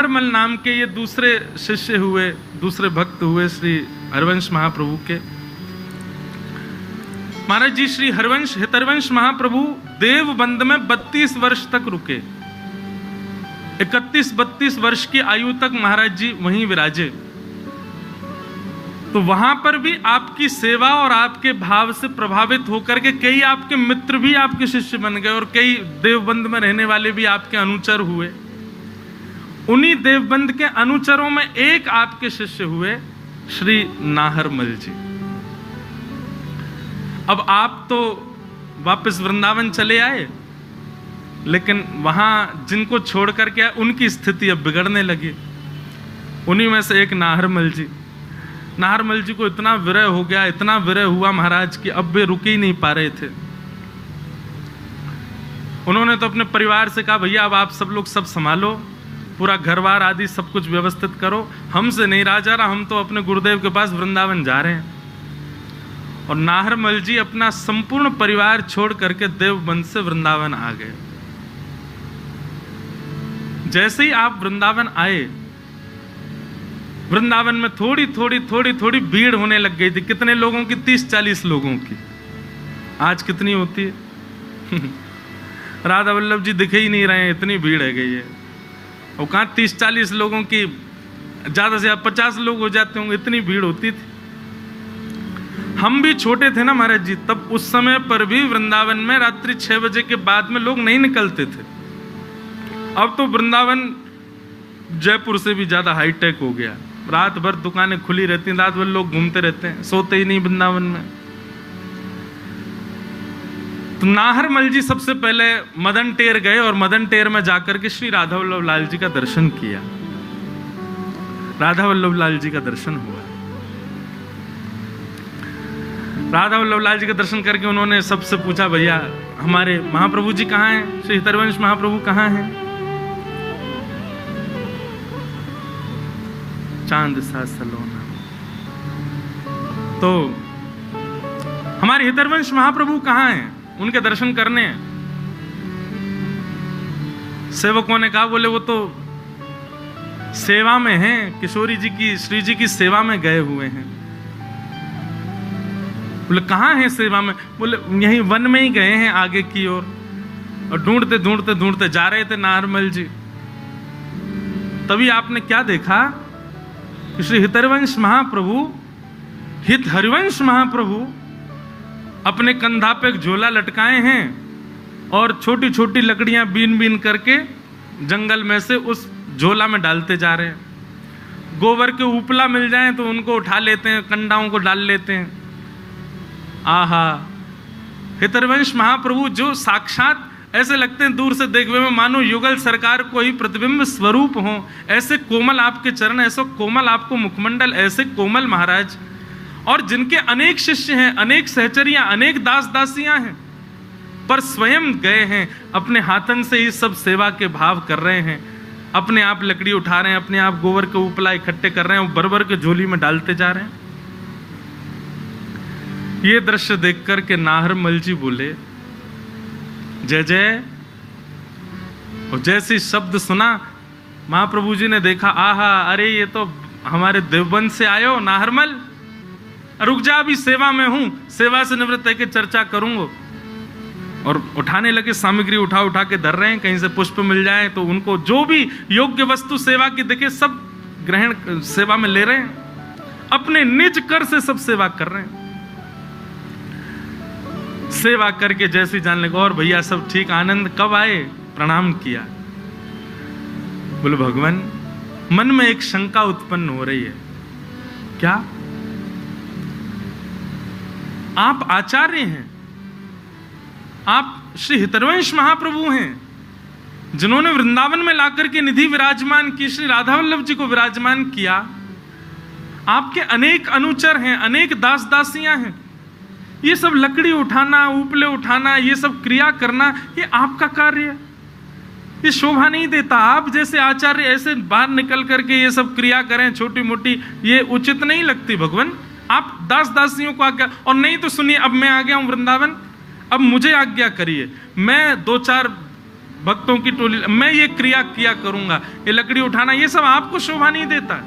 नाहरमल नाम के ये दूसरे शिष्य हुए, दूसरे भक्त हुए श्री हरवंश महाप्रभु के। महाराज जी श्री हितरवंश महाप्रभु देवबंद में 32 वर्ष तक रुके। 31-32 वर्ष की आयु तक महाराज जी वहीं विराजे। तो वहां पर भी आपकी सेवा और आपके भाव से प्रभावित होकर के कई आपके मित्र भी आपके शिष्य बन गए और कई देवबंद में रहने वाले भी आपके अनुचर हुए। उन्हीं देवबंद के अनुचरों में एक आपके शिष्य हुए श्री नाहरमल जी। अब आप तो वापस वृंदावन चले आए, लेकिन वहां जिनको छोड़ करके आए उनकी स्थिति अब बिगड़ने लगी। उन्हीं में से एक नाहरमल जी को इतना विरह हो गया, इतना विरह हुआ महाराज कि अब वे रुक ही नहीं पा रहे थे। उन्होंने तो अपने परिवार से कहा, भैया अब आप सब लोग सब संभालो, पूरा घरवार आदि सब कुछ व्यवस्थित करो, हमसे नहीं रहा जा रहा, हम तो अपने गुरुदेव के पास वृंदावन जा रहे हैं। और नाहरमल जी अपना संपूर्ण परिवार छोड़ करके देवबंद से वृंदावन आ गए। जैसे ही आप वृंदावन आए, वृंदावन में थोड़ी थोड़ी भीड़ होने लग गई थी। कितने लोगों की? 30-40 लोगों की। आज कितनी होती है? राधा वल्लभ जी दिखे ही नहीं रहे, इतनी भीड़ है गई है। और कहां 30-40 लोगों की, ज्यादा से ज्यादा 50 लोग हो जाते होंगे, इतनी भीड़ होती थी। हम भी छोटे थे ना महाराज जी, तब उस समय पर भी वृंदावन में रात्रि 6 बजे के बाद में लोग नहीं निकलते थे। अब तो वृंदावन जयपुर से भी ज्यादा हाईटेक हो गया। रात भर दुकानें खुली रहती हैं, रात भर लोग घूमते रहते हैं, सोते ही नहीं वृंदावन में। तो नाहरमल जी सबसे पहले मदन टेर गए और मदन टेर में जाकर के श्री राधा वल्लभ लाल जी का दर्शन किया। राधा वल्लभ लाल जी का दर्शन हुआ। राधा वल्लभ लाल जी का दर्शन करके उन्होंने सबसे पूछा, भैया हमारे महाप्रभु जी कहाँ हैं? श्री हितरवंश महाप्रभु कहाँ हैं? चांद सा सलोना। तो हमारे हितरवंश महाप्रभु कहाँ हैं? उनके दर्शन करने हैं। सेवकों ने कहा, बोले वो तो सेवा में हैं, किशोरी जी की, श्री जी की सेवा में गए हुए हैं। बोले कहाँ हैं सेवा में? बोले यहीं वन में ही गए हैं आगे की ओर। और ढूंढते जा रहे थे नाहरमल जी। तभी आपने क्या देखा? श्री हितरवंश महाप्रभु, हित हरिवंश महाप्रभु अपने कंधा पे एक झोला लटकाए हैं और छोटी छोटी लकड़ियां बीन करके जंगल में से उस झोला में डालते जा रहे हैं। गोबर के उपला मिल जाए तो उनको उठा लेते हैं, कंडाओं को डाल लेते हैं। आहा, हितरवंश महाप्रभु जो साक्षात ऐसे लगते हैं दूर से देखने में मानो युगल सरकार को ही प्रतिबिंब स्वरूप हो। ऐसे कोमल आपके चरण, ऐसा कोमल आपको मुखमंडल, ऐसे कोमल महाराज। और जिनके अनेक शिष्य हैं, अनेक सहचरियां, अनेक दास दासियां हैं, पर स्वयं गए हैं अपने हाथन से ही सब सेवा के भाव कर रहे हैं। अपने आप लकड़ी उठा रहे हैं, अपने आप गोबर के उपला इकट्ठे कर रहे हैं और बरबर के झोली में डालते जा रहे हैं। ये दृश्य देख करके नाहरमल जी बोले जय जय। और जैसे शब्द सुना, महाप्रभु जी ने देखा, आहा, अरे ये तो हमारे देवबंद से आए हो नाहरमल, रुक जा, अभी सेवा में हूं, सेवा से निवृत्त है चर्चा करूंगा। और उठाने लगे, सामग्री उठा के धर रहे हैं, कहीं से पुष्प मिल जाए तो उनको जो भी योग्य वस्तु सेवा की दिखे सब ग्रहण सेवा में ले रहे हैं। अपने निज कर से सब सेवा कर रहे हैं। सेवा करके जैसे जान लगे, और भैया सब ठीक, आनंद कब आए? प्रणाम किया। बोले भगवान, मन में एक शंका उत्पन्न हो रही है। क्या? आप आचार्य हैं, आप श्री हितरवंश महाप्रभु हैं, जिन्होंने वृंदावन में लाकर के निधि विराजमान की, श्री राधा वल्लभ जी को विराजमान किया। आपके अनेक अनुचर हैं, अनेक दास दासियां हैं। ये सब लकड़ी उठाना, उपले उठाना, ये सब क्रिया करना, ये आपका कार्य है, ये शोभा नहीं देता। आप जैसे आचार्य ऐसे बाहर निकल करके ये सब क्रिया करें छोटी मोटी, ये उचित नहीं लगती भगवान। आप दास दासियों को आज्ञा, और नहीं तो सुनिए, अब मैं आ गया हूं वृंदावन, अब मुझे आज्ञा करिए। मैं 2-4 भक्तों की टोली, मैं ये क्रिया किया करूंगा, ये लकड़ी उठाना, ये सब आपको शोभा नहीं देता।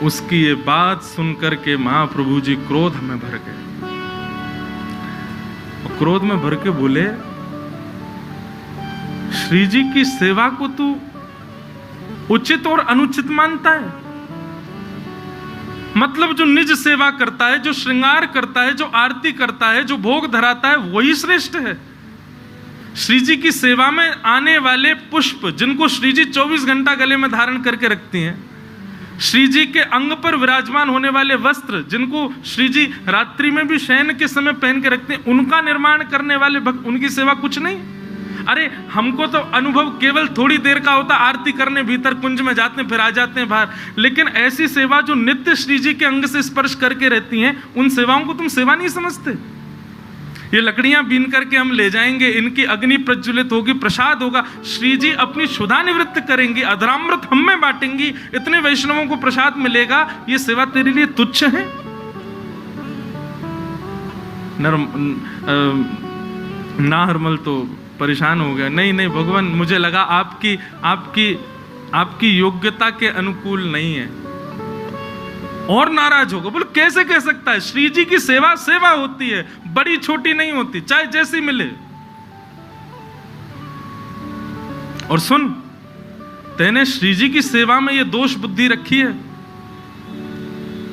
उसकी ये बात सुनकर के महाप्रभु जी क्रोध में भर गए, और क्रोध में भर के बोले, श्री जी की सेवा को तू उचित और अनुचित मानता है? मतलब जो निज सेवा करता है, जो श्रृंगार करता है, जो आरती करता है, जो भोग धराता है, वही श्रेष्ठ है। श्री जी की सेवा में आने वाले पुष्प, जिनको श्री जी 24 घंटा गले में धारण करके रखती हैं, श्री जी के अंग पर विराजमान होने वाले वस्त्र, जिनको श्री जी रात्रि में भी शयन के समय पहन के रखते हैं, उनका निर्माण करने वाले भक्त, उनकी सेवा कुछ नहीं। अरे हमको तो अनुभव केवल थोड़ी देर का होता, आरती करने भीतर कुंज में जाते हैं, फिर आ जाते हैं बाहर, लेकिन ऐसी सेवा जो नित्य श्री जी के अंग से स्पर्श करके रहती हैं, उन सेवाओं को तुम सेवा नहीं समझते। ये लकड़ियां बीन करके हम ले जाएंगे, इनकी अग्नि प्रज्वलित होगी, प्रसाद होगा, श्री जी अपनी क्षुधा निवृत्त करेंगी, अधरामृत हम में बांटेंगी, इतने वैष्णवों को प्रसाद मिलेगा, ये सेवा तेरे लिए तुच्छ है? नाहरमल तो परेशान हो गया, नहीं नहीं भगवान, मुझे लगा आपकी योग्यता के अनुकूल नहीं है, और नाराज होगा। बोले कैसे कह सकता है? श्री जी की सेवा सेवा होती है, बड़ी छोटी नहीं होती, चाहे जैसी मिले। और सुन, तेने श्री जी की सेवा में ये दोष बुद्धि रखी है,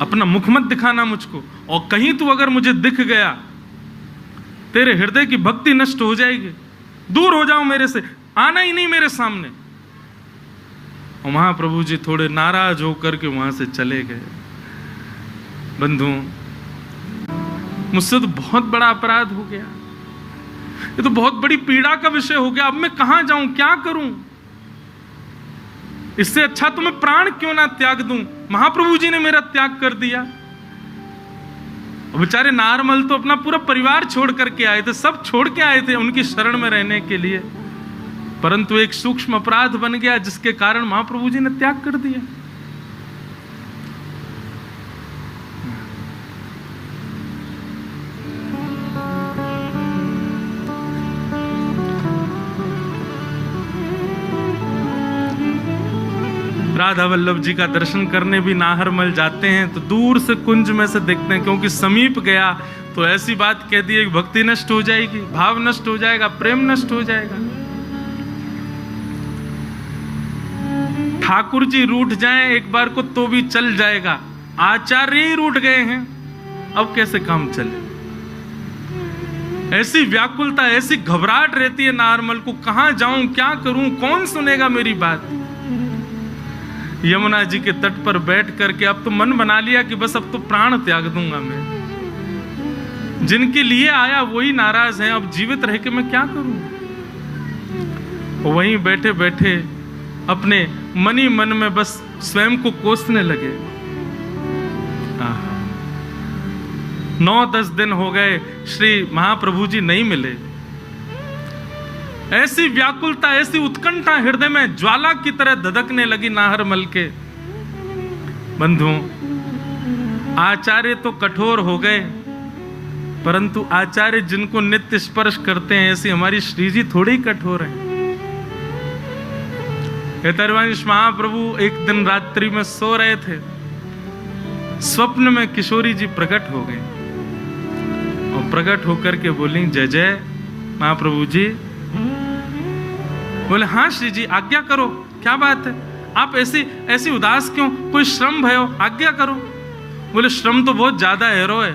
अपना मुख मत दिखाना मुझको, और कहीं तू अगर मुझे दिख गया, तेरे हृदय की भक्ति नष्ट हो जाएगी, दूर हो जाओ मेरे से, आना ही नहीं मेरे सामने। और महाप्रभु जी थोड़े नाराज होकर के वहां से चले गए। बंधु, मुझसे तो बहुत बड़ा अपराध हो गया, ये तो बहुत बड़ी पीड़ा का विषय हो गया, अब मैं कहां जाऊं, क्या करूं? इससे अच्छा तो मैं प्राण क्यों ना त्याग दूं, महाप्रभु जी ने मेरा त्याग कर दिया। बेचारे नारमल तो अपना पूरा परिवार छोड़ करके आए थे, सब छोड़ के आए थे उनकी शरण में रहने के लिए, परंतु एक सूक्ष्म अपराध बन गया जिसके कारण महाप्रभु जी ने त्याग कर दिया। राधा वल्लभ जी का दर्शन करने भी नाहरमल जाते हैं तो दूर से कुंज में से देखते हैं, क्योंकि समीप गया तो ऐसी बात कह दी कि भक्ति नष्ट हो जाएगी, भाव नष्ट हो जाएगा, प्रेम नष्ट हो जाएगा। ठाकुर जी रूठ जाएं एक बार को तो भी चल जाएगा, आचार्य ही रूठ गए हैं, अब कैसे काम चले? ऐसी व्याकुलता, ऐसी घबराहट रहती है नाहरमल को, कहां जाऊं, क्या करूं, कौन सुनेगा मेरी बात? यमुना जी के तट पर बैठ करके अब तो मन बना लिया कि बस अब तो प्राण त्याग दूंगा मैं। जिनके लिए आया वही नाराज हैं, अब जीवित रह के मैं क्या करूं? वहीं बैठे बैठे अपने मनी मन में बस स्वयं को कोसने लगे। 9-10 दिन हो गए, श्री महाप्रभु जी नहीं मिले। ऐसी व्याकुलता, ऐसी उत्कंठा हृदय में ज्वाला की तरह धधकने लगी नाहरमल के। बंधु, आचार्य तो कठोर हो गए, परंतु आचार्य जिनको नित्य स्पर्श करते हैं, ऐसी हमारी श्री जी थोड़ी ही कठोर हैं। हेतरवंश महाप्रभु एक दिन रात्रि में सो रहे थे, स्वप्न में किशोरी जी प्रकट हो गए और प्रकट होकर के बोली, जय जय महाप्रभु जी। बोले, हाँ श्री जी आज्ञा करो, क्या बात है, आप ऐसी उदास क्यों, कोई श्रम भयो, आज्ञा करो। बोले, श्रम तो बहुत ज्यादा है रो है।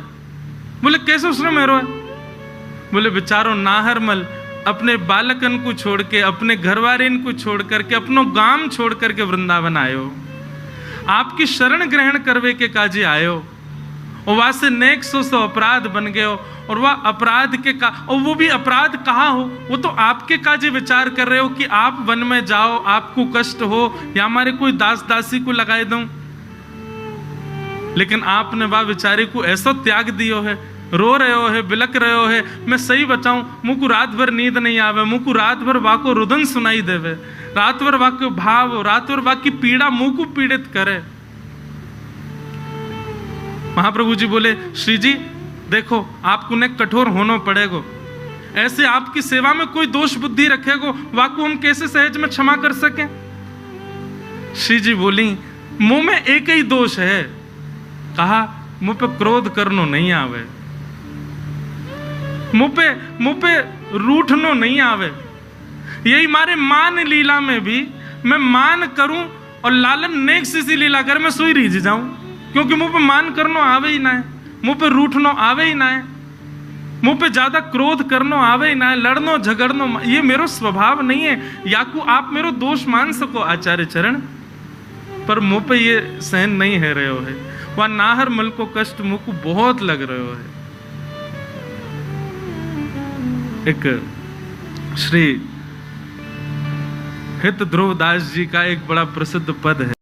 बोले, कैसे श्रम है रो है? बोले, बेचारो नाहरमल अपने बालकन को छोड़ के, अपने घरवारेन को छोड़ करके, अपनो गांव छोड़ करके वृंदावन आयो, आपकी शरण ग्रहण करवे के काजे आयो, और वहां से नेक सो अपराध बन गए हो, और वह अपराध के का, और वो भी अपराध कहाँ हो, वो तो आपके काजे विचार कर रहे हो कि आप वन में जाओ, आपको कष्ट हो, या हमारे कोई दास दासी को लगाए दूं, लेकिन आपने वह बेचारे को ऐसा त्याग दियो है, रो रहे हो है, बिलक रहे हो है। मैं सही बताऊं, मुझको रात भर नींद नहीं आवे, मुझको रात भर वाको रुदन सुनाई देवे, रात भर वाको भाव, रात भर वाकी पीड़ा मुंह को पीड़ित करे। महाप्रभु जी बोले, श्री जी देखो, आपको ने कठोर होना पड़ेगा, ऐसे आपकी सेवा में कोई दोष बुद्धि रखेगो, वाकू हम कैसे सहज में क्षमा कर सकें? श्री जी बोली, मुंह में एक ही दोष है। कहा, मुंह पे क्रोध करनो नहीं आवे, मुंह पे रूठनो नहीं आवे। यही मारे मान लीला में भी मैं मान करूं और लालन नेक सी लीला कर मैं सोई रीझ जाऊं, क्योंकि मुंह पे मान करनो आवे ही ना है, मुंह पे रूठनो आवे ही ना है, मुंह पे ज्यादा क्रोध करनो आवे ही ना है, लड़नो झगड़नो ये मेरो स्वभाव नहीं है। याकू आप मेरो दोष मान सको आचार्य चरण, पर मुंह पे ये सहन नहीं है रहे हो है। वह नाहर मल को कष्ट मुंह को बहुत लग रहे हो है। एक श्री हित ध्रुव दास जी का एक बड़ा प्रसिद्ध पद है।